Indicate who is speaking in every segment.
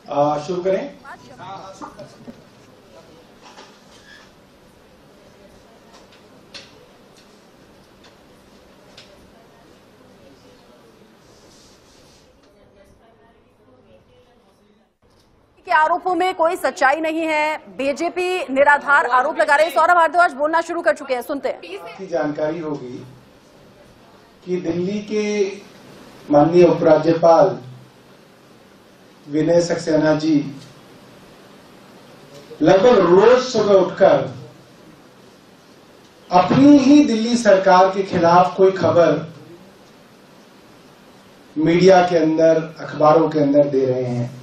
Speaker 1: शुरू करें।
Speaker 2: के आरोपों में कोई सच्चाई नहीं है, बीजेपी निराधार आरोप लगा रही है। सौरभ भारद्वाज बोलना शुरू कर चुके हैं, सुनते हैं।
Speaker 1: की जानकारी होगी कि दिल्ली के माननीय उपराज्यपाल विनय सक्सेना जी लगभग रोज सुबह उठकर अपनी ही दिल्ली सरकार के खिलाफ कोई खबर मीडिया के अंदर, अखबारों के अंदर दे रहे हैं।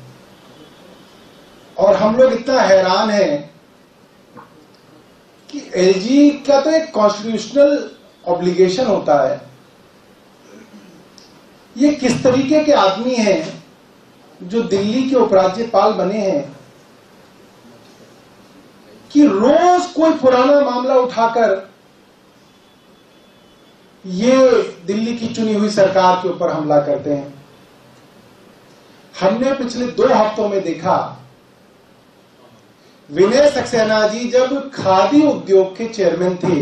Speaker 1: और हम लोग इतना हैरान हैं कि एलजी का तो एक कॉन्स्टिट्यूशनल ऑब्लिगेशन होता है। ये किस तरीके के आदमी हैं जो दिल्ली के उपराज्यपाल बने हैं कि रोज कोई पुराना मामला उठाकर ये दिल्ली की चुनी हुई सरकार के ऊपर हमला करते हैं। हमने पिछले 2 हफ्तों में देखा विनय सक्सेना जी जब खादी उद्योग के चेयरमैन थे,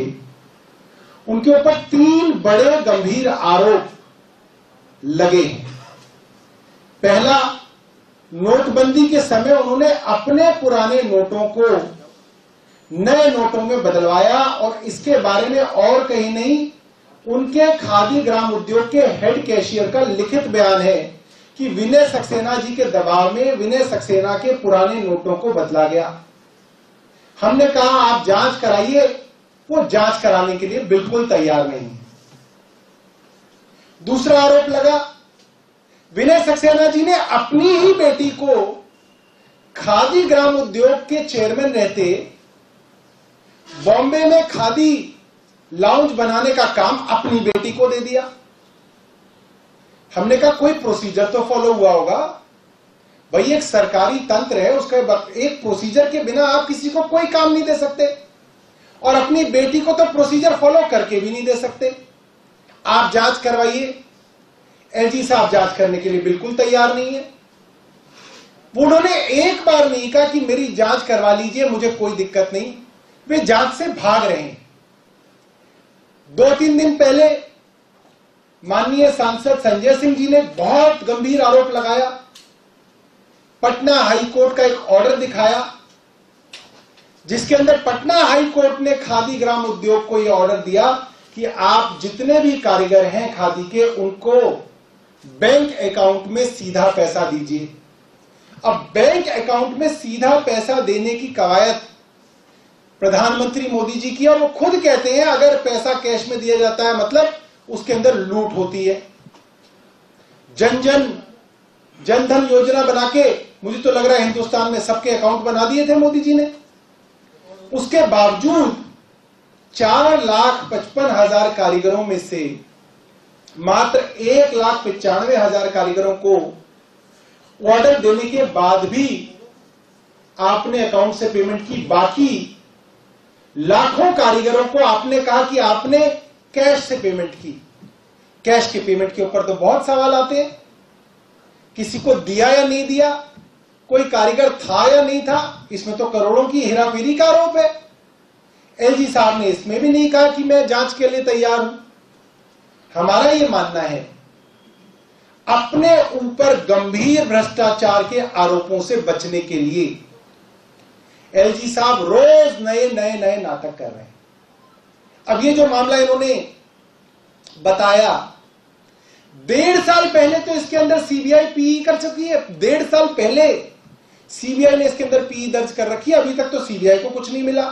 Speaker 1: उनके ऊपर 3 बड़े गंभीर आरोप लगे हैं। पहला, नोटबंदी के समय उन्होंने अपने पुराने नोटों को नए नोटों में बदलवाया और इसके बारे में और कहीं नहीं, उनके खादी ग्राम उद्योग के हेड कैशियर का लिखित बयान है कि विनय सक्सेना जी के दबाव में विनय सक्सेना के पुराने नोटों को बदला गया। हमने कहा आप जांच कराइए, वो जांच कराने के लिए बिल्कुल तैयार नहीं। दूसरा आरोप लगा, विनय सक्सेना जी ने अपनी ही बेटी को खादी ग्राम उद्योग के चेयरमैन रहते बॉम्बे में खादी लाउंज बनाने का काम अपनी बेटी को दे दिया। हमने कहा कोई प्रोसीजर तो फॉलो हुआ होगा भाई, एक सरकारी तंत्र है, उसका एक प्रोसीजर के बिना आप किसी को कोई काम नहीं दे सकते और अपनी बेटी को तो प्रोसीजर फॉलो करके भी नहीं दे सकते। आप जांच करवाइए। एलजी साहब जांच करने के लिए बिल्कुल तैयार नहीं है। उन्होंने एक बार नहीं कहा कि मेरी जांच करवा लीजिए, मुझे कोई दिक्कत नहीं। वे जांच से भाग रहे हैं। 2-3 दिन पहले माननीय सांसद संजय सिंह जी ने बहुत गंभीर आरोप लगाया। पटना हाई कोर्ट का एक ऑर्डर दिखाया जिसके अंदर पटना हाई कोर्ट ने खादी ग्राम उद्योग को यह ऑर्डर दिया कि आप जितने भी कारीगर हैं खादी के, उनको बैंक अकाउंट में सीधा पैसा दीजिए। अब बैंक अकाउंट में सीधा पैसा देने की कवायद प्रधानमंत्री मोदी जी की, और वो खुद कहते हैं अगर पैसा कैश में दिया जाता है मतलब उसके अंदर लूट होती है। जन धन योजना बना के मुझे तो लग रहा है हिंदुस्तान में सबके अकाउंट बना दिए थे मोदी जी ने। उसके बावजूद 4,55,000 कारीगरों में से मात्र 1,95,000 कारीगरों को ऑर्डर देने के बाद भी आपने अकाउंट से पेमेंट की। बाकी लाखों कारीगरों को आपने कहा कि आपने कैश से पेमेंट की। कैश के पेमेंट के ऊपर तो बहुत सवाल आते हैं, किसी को दिया या नहीं दिया, कोई कारीगर था या नहीं था, इसमें तो करोड़ों की हेराफेरी का आरोप है। एलजी साहब ने इसमें भी नहीं कहा कि मैं जांच के लिए तैयार हूं। हमारा यह मानना है अपने ऊपर गंभीर भ्रष्टाचार के आरोपों से बचने के लिए एलजी साहब रोज नए नाटक कर रहे हैं। अब ये जो मामला इन्होंने बताया, 1.5 साल पहले तो इसके अंदर सीबीआई पीई कर चुकी है। 1.5 साल पहले सीबीआई ने इसके अंदर पीई दर्ज कर रखी है। अभी तक तो सीबीआई को कुछ नहीं मिला।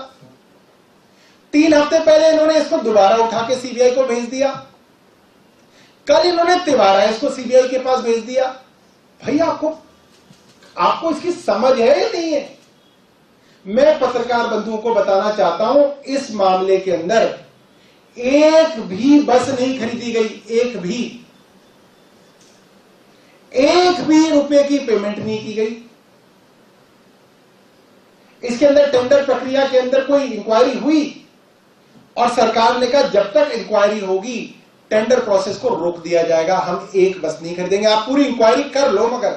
Speaker 1: 3 हफ्ते पहले इन्होंने इसको दोबारा उठा के सीबीआई को भेज दिया। कल इन्होंने तिवारा इसको सीबीआई के पास भेज दिया। भैया आपको इसकी समझ है या नहीं है? मैं पत्रकार बंधुओं को बताना चाहता हूं, इस मामले के अंदर एक भी बस नहीं खरीदी गई, एक भी रुपए की पेमेंट नहीं की गई। इसके अंदर टेंडर प्रक्रिया के अंदर कोई इंक्वायरी हुई और सरकार ने कहा जब तक इंक्वायरी होगी टेंडर प्रोसेस को रोक दिया जाएगा, हम एक बस नहीं खरीदेंगे। आप पूरी इंक्वायरी कर लो, मगर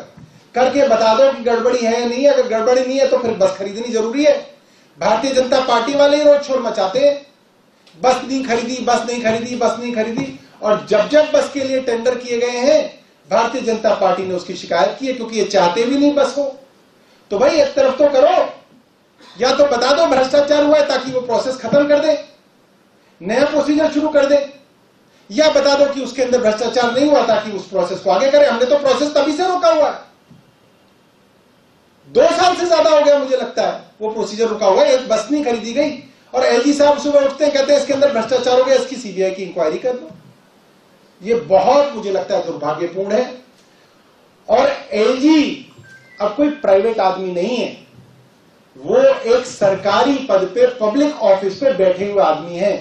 Speaker 1: करके बता दो कि गड़बड़ी है या नहीं है। अगर गड़बड़ी नहीं है तो फिर बस खरीदनी जरूरी है। भारतीय जनता पार्टी वाले ही रोड शोर मचाते हैं, बस नहीं खरीदी, बस नहीं खरीदी, बस नहीं खरीदी। और जब जब बस के लिए टेंडर किए गए हैं, भारतीय जनता पार्टी ने उसकी शिकायत की है, क्योंकि ये चाहते भी नहीं बस हो। तो भाई एक तरफ तो करो, या तो बता दो भ्रष्टाचार हुआ है ताकि वो प्रोसेस खत्म कर दे, नया प्रोसीजर शुरू कर दे, या बता दो कि उसके अंदर भ्रष्टाचार नहीं हुआ ताकि उस प्रोसेस को आगे करें। हमने तो प्रोसेस तभी से रोका हुआ है, 2 साल से ज्यादा हो गया मुझे लगता है वो प्रोसीजर रुका हुआ है। एक बस नहीं खरीदी गई और एलजी साहब सुबह उठते हैं कहते हैं इसके अंदर भ्रष्टाचार हो गया, इसकी सीबीआई की इंक्वायरी कर दो। ये बहुत मुझे लगता है दुर्भाग्यपूर्ण है। और एलजी अब कोई प्राइवेट आदमी नहीं है, वो एक सरकारी पद पे, पब्लिक ऑफिस पे बैठे हुए आदमी है।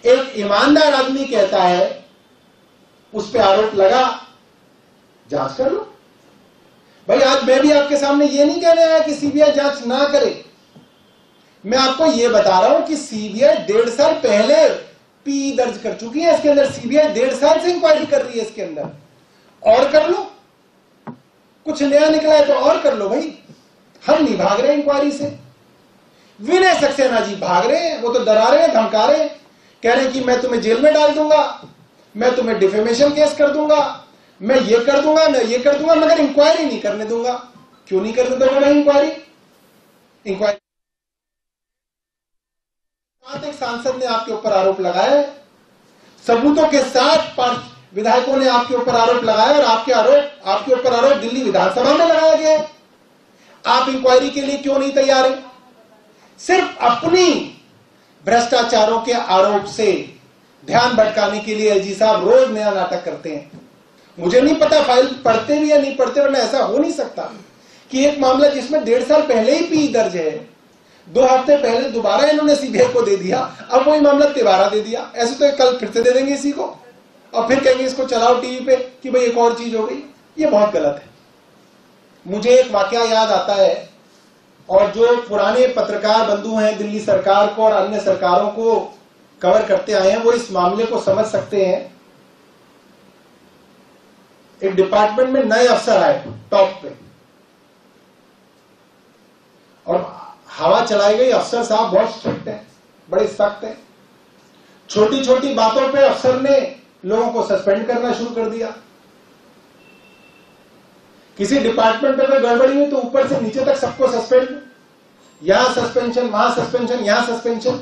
Speaker 1: एक ईमानदार आदमी कहता है उस पे आरोप लगा, जांच कर लो। भाई आज मैं भी आपके सामने ये नहीं कहने आया कि सीबीआई जांच ना करे, मैं आपको ये बता रहा हूं कि सीबीआई 1.5 साल पहले पी दर्ज कर चुकी है इसके अंदर। सीबीआई 1.5 साल से इंक्वायरी कर रही है इसके अंदर, और कर लो। कुछ नया निकला है तो और कर लो भाई, हम नहीं भाग रहे इंक्वायरी से। विनय सक्सेना जी भाग रहे हैं, वो तो डरा रहे हैं, धमका रहे हैं, कह रहे हैं कि मैं तुम्हें जेल में डाल दूंगा, मैं तुम्हें डिफेमेशन केस कर दूंगा, मैं ये कर दूंगा, मैं ये कर दूंगा, मगर इंक्वायरी नहीं करने दूंगा। क्यों नहीं करने दूंगा मैं इंक्वायरी? एक सांसद ने आपके ऊपर आरोप लगाया, सबूतों के साथ 5 विधायकों ने आपके ऊपर आरोप लगाया, और आपके ऊपर आरोप दिल्ली विधानसभा में लगाया गया। आप इंक्वायरी के लिए क्यों नहीं तैयार हैं? सिर्फ अपनी भ्रष्टाचारों के आरोप से ध्यान भटकाने के लिए एलजी साहब रोज नया नाटक करते हैं। मुझे नहीं पता फाइल पढ़ते भी या नहीं पढ़ते, वरना ऐसा हो नहीं सकता कि एक मामला जिसमें 1.5 साल पहले ही पी दर्ज है, 2 हफ्ते पहले दोबारा इन्होंने सीबीआई को दे दिया, अब वही मामला तिवारा दे दिया। ऐसे तो कल फिर से दे देंगे इसी को, और फिर कहेंगे इसको चलाओ टीवी पे कि भाई एक और चीज हो गई। ये बहुत गलत है। मुझे एक वाकया याद आता है, और जो पुराने पत्रकार बंधु हैं दिल्ली सरकार को और अन्य सरकारों को कवर करते आए हैं, वो इस मामले को समझ सकते हैं। एक डिपार्टमेंट में नए अफसर आए टॉप पे, और हवा चलाई गई। अफसर साहब बहुत स्ट्रिक्ट है, बड़े सख्त है। छोटी छोटी बातों पे अफसर ने लोगों को सस्पेंड करना शुरू कर दिया। किसी डिपार्टमेंट में कोई गड़बड़ी हुई तो ऊपर से नीचे तक सबको सस्पेंड, यहां सस्पेंशन, वहां सस्पेंशन, यहां सस्पेंशन।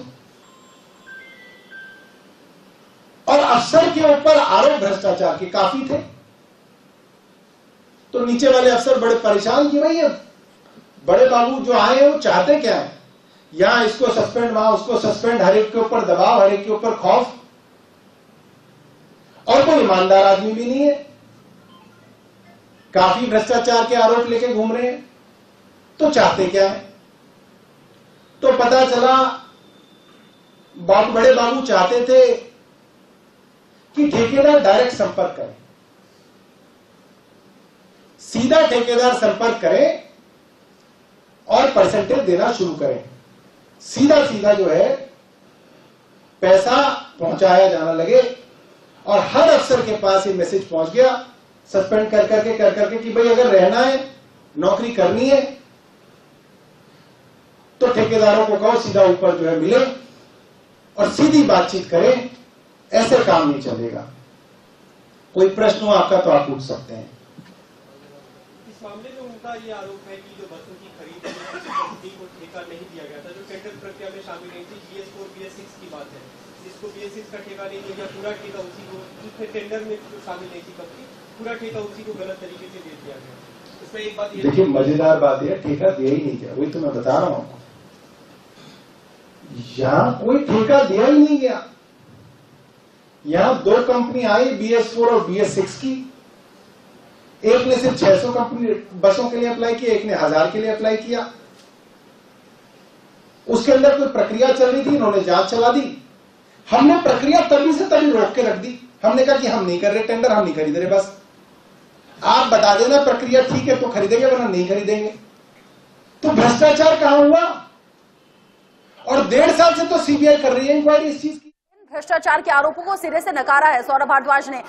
Speaker 1: और अफसर के ऊपर आरोप भ्रष्टाचार के काफी थे, तो नीचे वाले अफसर बड़े परेशान कि भाई बड़े बाबू जो आए हैं वो चाहते क्या है, यहां इसको सस्पेंड, वहां उसको सस्पेंड, हर एक के ऊपर दबाव, हर एक के ऊपर खौफ, और कोई ईमानदार आदमी भी नहीं है, काफी भ्रष्टाचार के आरोप लेके घूम रहे हैं। तो चाहते क्या है? तो पता चला बहुत बड़े बाबू चाहते थे कि ठेकेदार डायरेक्ट संपर्क करें, सीधा ठेकेदार संपर्क करें और परसेंटेज देना शुरू करें। सीधा सीधा जो है पैसा पहुंचाया जाना लगे, और हर अफसर के पास ये मैसेज पहुंच गया सस्पेंड कर करके कि भाई अगर रहना है, नौकरी करनी है, तो ठेकेदारों को कहो सीधा ऊपर जो है मिले और सीधी बातचीत करें, ऐसे काम नहीं चलेगा। कोई प्रश्न हो आपका तो आप पूछ सकते हैं।
Speaker 3: इस मामले में उनका ये आरोप है कि जो बसों की खरीद कंपनी को ठेका नहीं दिया गया था, जो टेंडर प्रक्रिया में शामिल नहीं थी। BS4 BS6 की बात है, जिसको BS6 का ठेका नहीं दिया, पूरा ठेका उसी को, जिसमें टेंडर में शामिल नहीं थी कंपनी, पूरा ठेका उसी को गलत तरीके से दे दिया गया। इसमें एक बात ये
Speaker 1: देखिए, मजेदार बात है, ठेका दिया ही नहीं गया, वही तो मैं बता रहा हूं। यहां कोई ठेका दिया ही नहीं गया। यहां 2 कंपनी आई, BS4 और BS6 की। एक ने सिर्फ 600 कंपनी बसों के लिए अप्लाई किया, एक ने 1000 के लिए अप्लाई किया। उसके अंदर कोई प्रक्रिया चल रही थी, इन्होंने जांच चला दी। हमने प्रक्रिया तभी से तभी रोक के रख दी। हमने कहा कि हम नहीं कर रहे टेंडर, हम नहीं खरीद रहे, बस आप बता देना प्रक्रिया ठीक है तो खरीदेंगे, वरना नहीं खरीदेंगे। तो भ्रष्टाचार कहां हुआ? और 1.5 साल से तो सीबीआई कर रही है इंक्वायरी इस चीज की।
Speaker 2: भ्रष्टाचार के आरोपों को सिरे से नकारा है सौरभ भारद्वाज ने।